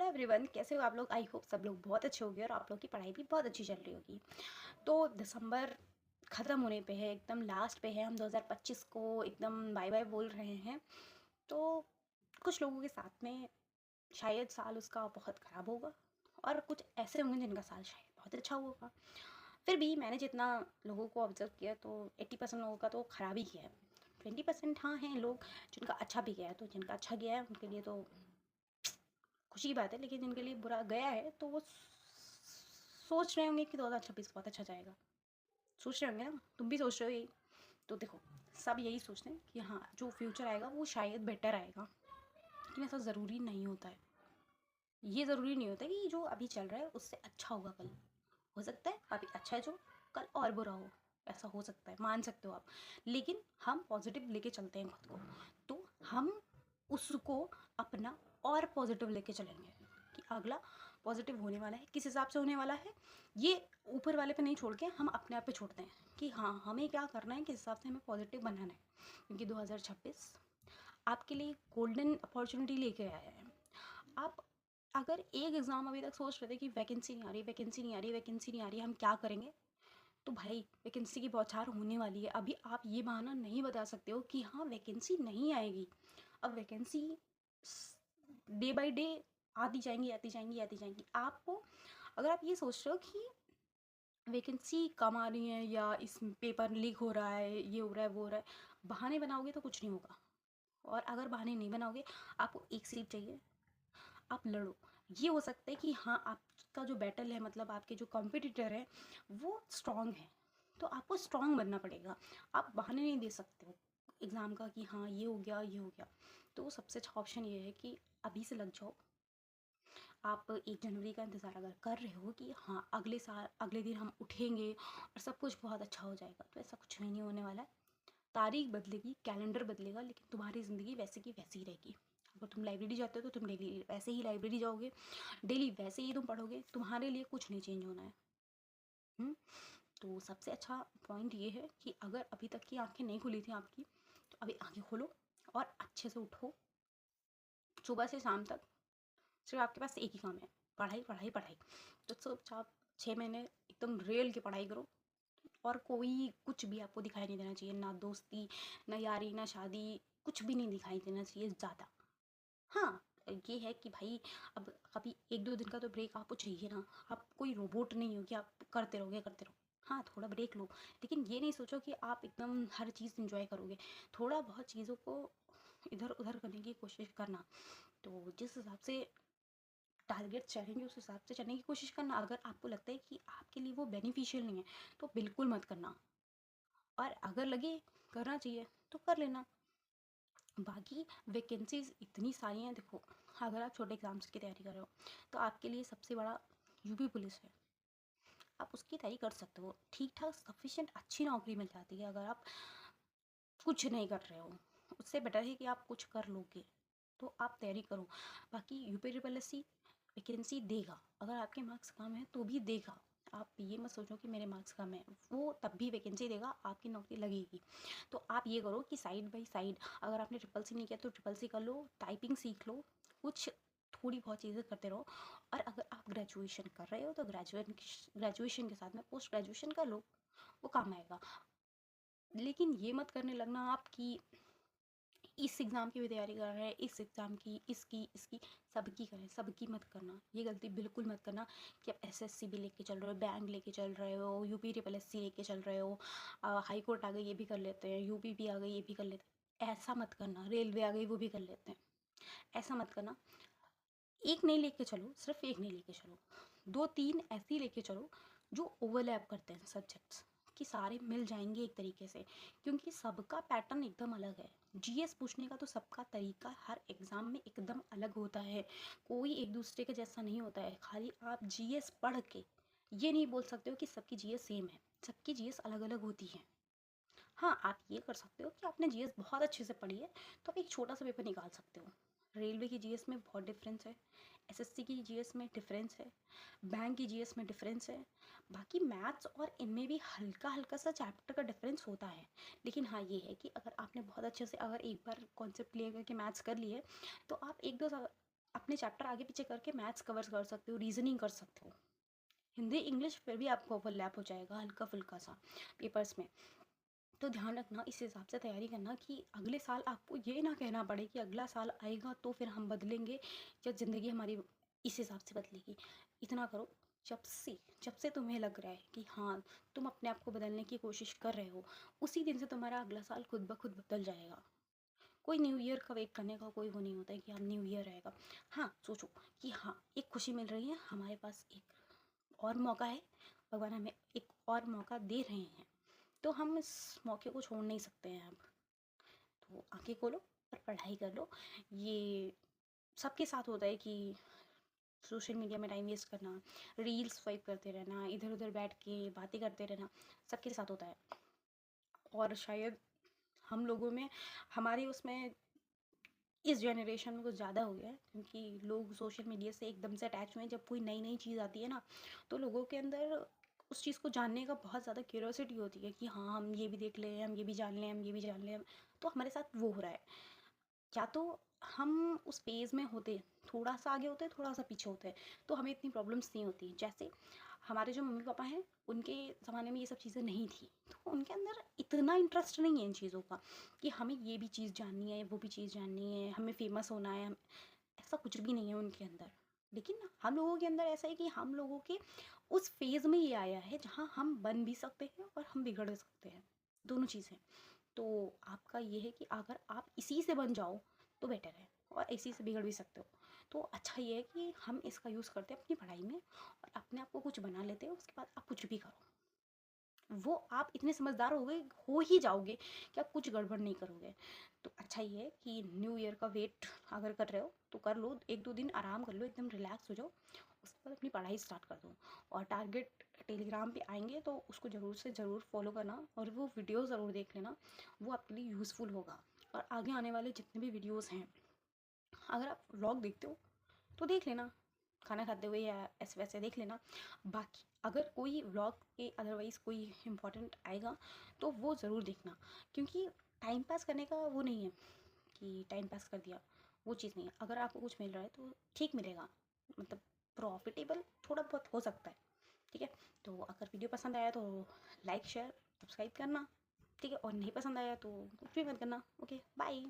Everyone, कैसे हो आप लोग? आई होप सब लोग बहुत अच्छे होंगे और आप लोग की पढ़ाई भी बहुत अच्छी चल रही होगी। तो दिसंबर ख़त्म होने पे है, एकदम लास्ट पे है। हम 2025 को एकदम बाय बाय बोल रहे हैं। तो कुछ लोगों के साथ में शायद साल उसका बहुत ख़राब होगा और कुछ ऐसे होंगे जिनका साल शायद बहुत अच्छा होगा। फिर भी मैंने जितना लोगों को ऑब्जर्व किया तो 80% लोगों का तो ख़राब ही किया है। 20% हाँ हैं लोग जिनका अच्छा भी गया है। तो जिनका अच्छा गया है उनके लिए तो खुशी की बात है, लेकिन जिनके लिए बुरा गया है तो वो सोच रहे होंगे कि 2026 बहुत अच्छा जाएगा। सोच रहे होंगे ना, तुम भी सोच रहे हो यही। तो देखो, सब यही सोचते हैं कि हाँ, जो फ्यूचर आएगा वो शायद बेटर आएगा, लेकिन ऐसा ज़रूरी नहीं होता है। ये ज़रूरी नहीं होता कि जो अभी चल रहा है उससे अच्छा होगा कल। हो सकता है अभी अच्छा है जो, कल और बुरा हो। ऐसा हो सकता है, मान सकते हो आप। लेकिन हम पॉजिटिव लेके चलते हैं खुद को, तो हम उसको अपना और पॉजिटिव लेके चलेंगे कि अगला पॉजिटिव होने वाला है। किस हिसाब से होने वाला है ये ऊपर वाले पे नहीं छोड़ के हम अपने आप पे छोड़ते हैं कि हाँ, हमें क्या करना है, किस हिसाब से हमें पॉजिटिव बनाना है। क्योंकि 2026 आपके लिए गोल्डन अपॉर्चुनिटी लेके आया है। आप अगर एक एग्ज़ाम अभी तक सोच रहे थे कि वैकेंसी नहीं आ रही, वैकेंसी नहीं आ रही, वैकेंसी नहीं आ रही, हम क्या करेंगे, तो भाई वैकेंसी की बौछार होने वाली है। अभी आप ये बहाना नहीं बता सकते हो कि हाँ वैकेंसी नहीं आएगी। अब वैकेंसी डे बाय डे आती जाएंगी, आती जाएंगी, आती जाएंगी। आपको अगर आप ये सोच रहे हो कि वैकेंसी कम आ रही है या इस पेपर लीक हो रहा है, ये हो रहा है, वो हो रहा है, बहाने बनाओगे तो कुछ नहीं होगा। और अगर बहाने नहीं बनाओगे, आपको एक सीट चाहिए, आप लड़ो। ये हो सकता है कि हाँ, आपका जो बैटल है, मतलब आपके जो कॉम्पिटिटर है वो स्ट्रांग है, तो आपको स्ट्रांग बनना पड़ेगा। आप बहाने नहीं दे सकते हो एग्ज़ाम का कि हाँ ये हो गया, ये हो गया। तो सबसे अच्छा ऑप्शन ये है कि अभी से लग जाओ। आप 1 जनवरी का इंतज़ार अगर कर रहे हो कि हाँ अगले साल अगले दिन हम उठेंगे और सब कुछ बहुत अच्छा हो जाएगा, तो ऐसा कुछ भी नहीं होने वाला है। तारीख बदलेगी, कैलेंडर बदलेगा, लेकिन तुम्हारी ज़िंदगी वैसे की वैसी ही रहेगी। अगर तुम लाइब्रेरी जाते हो तो तुम डेली वैसे ही लाइब्रेरी जाओगे, डेली वैसे ही तुम पढ़ोगे, तुम्हारे लिए कुछ नहीं चेंज होना है। हुँ? तो सबसे अच्छा पॉइंट ये है कि अगर अभी तक की आँखें नहीं खुली थी आपकी, तो अभी आँखें खोलो और अच्छे से उठो। सुबह से शाम तक सिर्फ़ आपके पास एक ही काम है, पढ़ाई, पढ़ाई, पढ़ाई। तो चुपचाप 6 महीने एकदम रेल की पढ़ाई करो और कोई कुछ भी आपको दिखाई नहीं देना चाहिए, ना दोस्ती, ना यारी, ना शादी, कुछ भी नहीं दिखाई देना चाहिए ज़्यादा। हाँ, ये है कि भाई अब कभी 1-2 दिन का तो ब्रेक आपको चाहिए ना। आप कोई रोबोट नहीं हो कि आप करते रहोगे, करते रहो। हाँ, थोड़ा ब्रेक लो, लेकिन ये नहीं सोचो कि आप एकदम हर चीज़ एन्जॉय करोगे। थोड़ा बहुत चीज़ों को इधर-उधर करने की कोशिश करना। तो जिस हिसाब से टारगेट चलेंगे उस हिसाब से चलने की कोशिश करना। अगर आपको लगता है कि आपके लिए वो बेनिफिशियल नहीं है, तो बिल्कुल मत करना। और अगर लगे करना चाहिए तो कर लेना। बाकी वैकेंसीज़ इतनी सारी हैं, देखो, अगर आप छोटे एग्ज़ाम्स की तैयारी कर रहे हो तो आपके लिए सबसे बड़ा यूपी पुलिस है। आप उसकी तैयारी कर सकते हो, ठीक ठाक सफिशिएंट अच्छी नौकरी मिल जाती है अगर आप कुछ नहीं कर रहे हो। उससे बेटर है कि आप कुछ कर लोगे, तो आप तैयारी करो। बाकी UP triple S C vacancy देगा, अगर आपके मार्क्स कम हैं तो भी देगा। आप ये मत सोचो कि मेरे मार्क्स कम हैं, वो तब भी वैकेंसी देगा, आपकी नौकरी लगेगी। तो आप ये करो कि साइड बाय साइड, अगर आपने ट्रिपल सी नहीं किया तो ट्रिपल सी कर लो, टाइपिंग सीख लो, कुछ थोड़ी बहुत चीज़ें करते रहो। और अगर आप ग्रेजुएशन कर रहे हो तो ग्रेजुएशन के साथ में पोस्ट ग्रेजुएशन कर लो, वो काम आएगा। लेकिन ये मत करने लगना आप कि इस एग्ज़ाम की भी तैयारी कर रहे हैं, इस एग्ज़ाम की, इसकी, सबकी करें, सबकी मत करना। ये गलती बिल्कुल मत करना कि आप एसएससी भी लेके चल रहे हो, बैंक लेके चल रहे हो, यूपी ट्रिपल एससी लेके चल रहे हो, हाई कोर्ट आ गई ये भी कर लेते हैं, यूपी भी आ गई ये भी कर लेते हैं। ऐसा मत करना, रेलवे आ गई वो भी कर लेते हैं। ऐसा मत करना। एक नहीं लेके चलो, सिर्फ एक नहीं लेके चलो, 2-3 ऐसी लेके चलो जो ओवरलैप करते हैं सब्जेक्ट्स, कि सारे मिल जाएंगे एक तरीके से। क्योंकि सबका पैटर्न एकदम अलग है। जीएस पूछने का तो सबका तरीका हर एग्ज़ाम में एकदम अलग होता है। कोई एक दूसरे के जैसा नहीं होता है। खाली आप जीएस पढ़ के ये नहीं बोल सकते हो कि सबकी जीएस सेम है। सबकी जीएस अलग अलग होती है। हाँ, आप ये कर सकते हो कि आपने जीएस बहुत अच्छे से पढ़ी है तो आप एक छोटा सा पेपर निकाल सकते हो। रेलवे की जीएस में बहुत डिफरेंस है, एसएससी की जीएस में डिफरेंस है, बैंक की जीएस में डिफरेंस है। बाकी मैथ्स और इनमें भी हल्का हल्का सा चैप्टर का डिफरेंस होता है। लेकिन हाँ, ये है कि अगर आपने बहुत अच्छे से अगर एक बार कॉन्सेप्ट क्लियर करके मैथ्स कर लिए तो आप एक दो अपने चैप्टर आगे पीछे करके मैथ्स कवर कर सकते हो, रीजनिंग कर सकते हो। हिंदी इंग्लिश फिर भी आपको ओवरलैप हो जाएगा हल्का फुल्का सा पेपर्स में। तो ध्यान रखना, इस हिसाब से तैयारी करना कि अगले साल आपको ये ना कहना पड़े कि अगला साल आएगा तो फिर हम बदलेंगे या ज़िंदगी हमारी इस हिसाब से बदलेगी। इतना करो, जब से तुम्हें लग रहा है कि हाँ तुम अपने आप को बदलने की कोशिश कर रहे हो, उसी दिन से तुम्हारा अगला साल खुद ब खुद बदल जाएगा। कोई न्यू ईयर का वेट करने का कोई वो नहीं होता है कि अब न्यू ईयर आएगा। हाँ सोचो कि हाँ एक खुशी मिल रही है, हमारे पास एक और मौका है, भगवान हमें एक और मौका दे रहे हैं, तो हम इस मौके को छोड़ नहीं सकते हैं अब। तो आंखें खोलो और पढ़ाई कर लो। ये सबके साथ होता है कि सोशल मीडिया में टाइम वेस्ट करना, रील्स स्वाइप करते रहना, इधर उधर बैठ के बातें करते रहना, सबके साथ होता है। और शायद हम लोगों में, हमारे उसमें इस जनरेशन में कुछ ज़्यादा हो गया है, क्योंकि लोग सोशल मीडिया से एकदम से अटैच हुए हैं। जब कोई नई नई चीज़ आती है ना, तो लोगों के अंदर उस चीज़ को जानने का बहुत ज़्यादा क्यूरियोसिटी होती है कि हाँ हम ये भी देख लें, हम ये भी जान लें, हम ये भी जान लें। तो हमारे साथ वो हो रहा है। या तो हम उस फेज़ में होते, थोड़ा सा आगे होते, थोड़ा सा पीछे होते, तो हमें इतनी प्रॉब्लम्स नहीं होती। जैसे हमारे जो मम्मी पापा हैं, उनके ज़माने में ये सब चीज़ें नहीं थी, तो उनके अंदर इतना इंटरेस्ट नहीं है इन चीज़ों का कि हमें ये भी चीज़ जाननी है, वो भी चीज़ जाननी है, हमें फेमस होना है। ऐसा कुछ भी नहीं है उनके अंदर। लेकिन हम लोगों के अंदर ऐसा है कि हम लोगों के उस फेज़ में ये आया है जहाँ हम बन भी सकते हैं और हम बिगड़ भी सकते हैं, दोनों चीज़ें। तो आपका ये है कि अगर आप इसी से बन जाओ तो बेटर है, और इसी से बिगड़ भी सकते हो। तो अच्छा ये है कि हम इसका यूज़ करते हैं अपनी पढ़ाई में और अपने आप को कुछ बना लेते हैं, उसके बाद आप कुछ भी करो। वो आप इतने समझदार हो ही जाओगे कि आप कुछ गड़बड़ नहीं करोगे। तो अच्छा ये है कि न्यू ईयर का वेट अगर कर रहे हो तो कर लो, 1-2 दिन आराम कर लो, एकदम रिलैक्स हो जाओ, उसके बाद अपनी पढ़ाई स्टार्ट कर दो। और टारगेट टेलीग्राम पे आएंगे तो उसको ज़रूर से ज़रूर फॉलो करना, और वो वीडियो ज़रूर देख लेना, वो आपके लिए यूज़फुल होगा। और आगे आने वाले जितने भी वीडियोज़ हैं, अगर आप व्लॉग देखते हो तो देख लेना, खाना खाते हुए या ऐसे वैसे देख लेना। बाकी अगर कोई व्लॉग के अदरवाइज़ कोई इम्पोर्टेंट आएगा तो वो ज़रूर देखना, क्योंकि टाइम पास करने का वो नहीं है कि टाइम पास कर दिया, वो चीज़ नहीं है। अगर आपको कुछ मिल रहा है तो ठीक मिलेगा, मतलब प्रॉफिटेबल थोड़ा बहुत हो सकता है। ठीक है, तो अगर वीडियो पसंद आया तो लाइक शेयर सब्सक्राइब करना। ठीक है, और नहीं पसंद आया तो कुछ भी मत करना। Okay bye.